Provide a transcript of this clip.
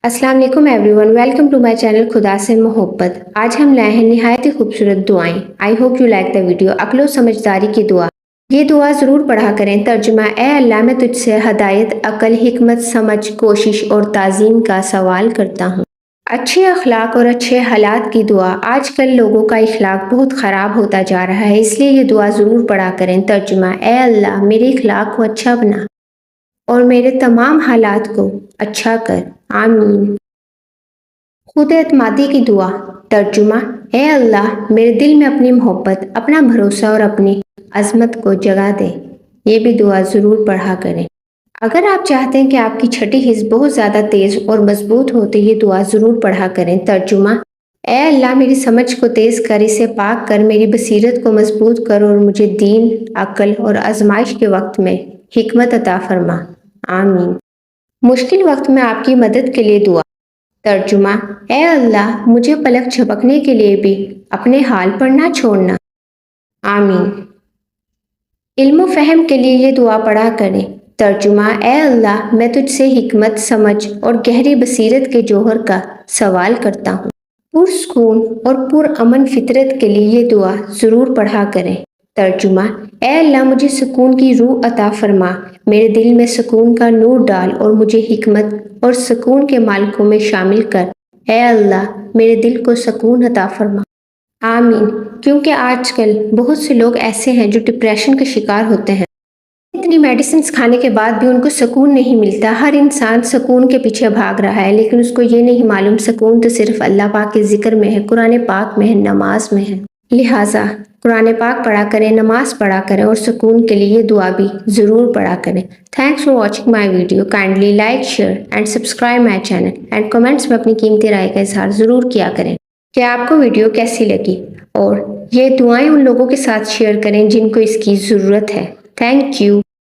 السلام علیکم everyone, welcome to my channel خدا سے محبت۔ آج ہم لائے ہیں نہایت ہی خوبصورت دعائیں۔ I hope you like the video. عقل و سمجھداری کی دعا، یہ دعا ضرور پڑھا کریں۔ ترجمہ: اے اللہ، میں تجھ سے ہدایت، عقل، حکمت، سمجھ، کوشش اور تعظیم کا سوال کرتا ہوں۔ اچھے اخلاق اور اچھے حالات کی دعا۔ آج کل لوگوں کا اخلاق بہت خراب ہوتا جا رہا ہے، اس لیے یہ دعا ضرور پڑھا کریں۔ ترجمہ: اے اللہ، میرے اخلاق کو اچھا بنا اور میرے تمام حالات کو اچھا کر، آمین۔ خود اعتمادی کی دعا۔ ترجمہ: اے اللہ، میرے دل میں اپنی محبت، اپنا بھروسہ اور اپنی عظمت کو جگہ دے۔ یہ بھی دعا ضرور پڑھا کریں۔ اگر آپ چاہتے ہیں کہ آپ کی چھٹی حص بہت زیادہ تیز اور مضبوط ہو تو یہ دعا ضرور پڑھا کریں۔ ترجمہ: اے اللہ، میری سمجھ کو تیز کر، اسے پاک کر، میری بصیرت کو مضبوط کر اور مجھے دین، عقل اور آزمائش کے وقت میں حکمت عطا فرما، آمین۔ مشکل وقت میں آپ کی مدد کے لیے دعا۔ ترجمہ: اے اللہ، مجھے پلک جھپکنے کے لیے بھی اپنے حال پر نہ چھوڑنا، آمین۔ علم و فہم کے لیے یہ دعا پڑھا کریں۔ ترجمہ: اے اللہ، میں تجھ سے حکمت، سمجھ اور گہری بصیرت کے جوہر کا سوال کرتا ہوں۔ پرسکون اور پرامن فطرت کے لیے یہ دعا ضرور پڑھا کریں۔ ترجمہ: اے اللہ، مجھے سکون کی روح عطا فرما، میرے دل میں سکون کا نور ڈال اور مجھے حکمت اور سکون کے مالکوں میں شامل کر۔ اے اللہ، میرے دل کو سکون عطا فرما، آمین۔ کیونکہ آج کل بہت سے لوگ ایسے ہیں جو ڈپریشن کا شکار ہوتے ہیں۔ اتنی میڈیسنز کھانے کے بعد بھی ان کو سکون نہیں ملتا۔ ہر انسان سکون کے پیچھے بھاگ رہا ہے، لیکن اس کو یہ نہیں معلوم سکون تو صرف اللہ پاک کے ذکر میں ہے، قرآن پاک میں ہے، نماز میں ہے۔ لہٰذا قرآن پاک پڑھا کریں، نماز پڑھا کریں اور سکون کے لیے یہ دعا بھی ضرور پڑھا کریں۔ Thanks for watching my video. Kindly like, share and subscribe my channel and comments میں اپنی قیمتی رائے کا اظہار ضرور کیا کریں کہ آپ کو ویڈیو کیسی لگی، اور یہ دعائیں ان لوگوں کے ساتھ شیئر کریں جن کو اس کی ضرورت ہے۔ Thank you.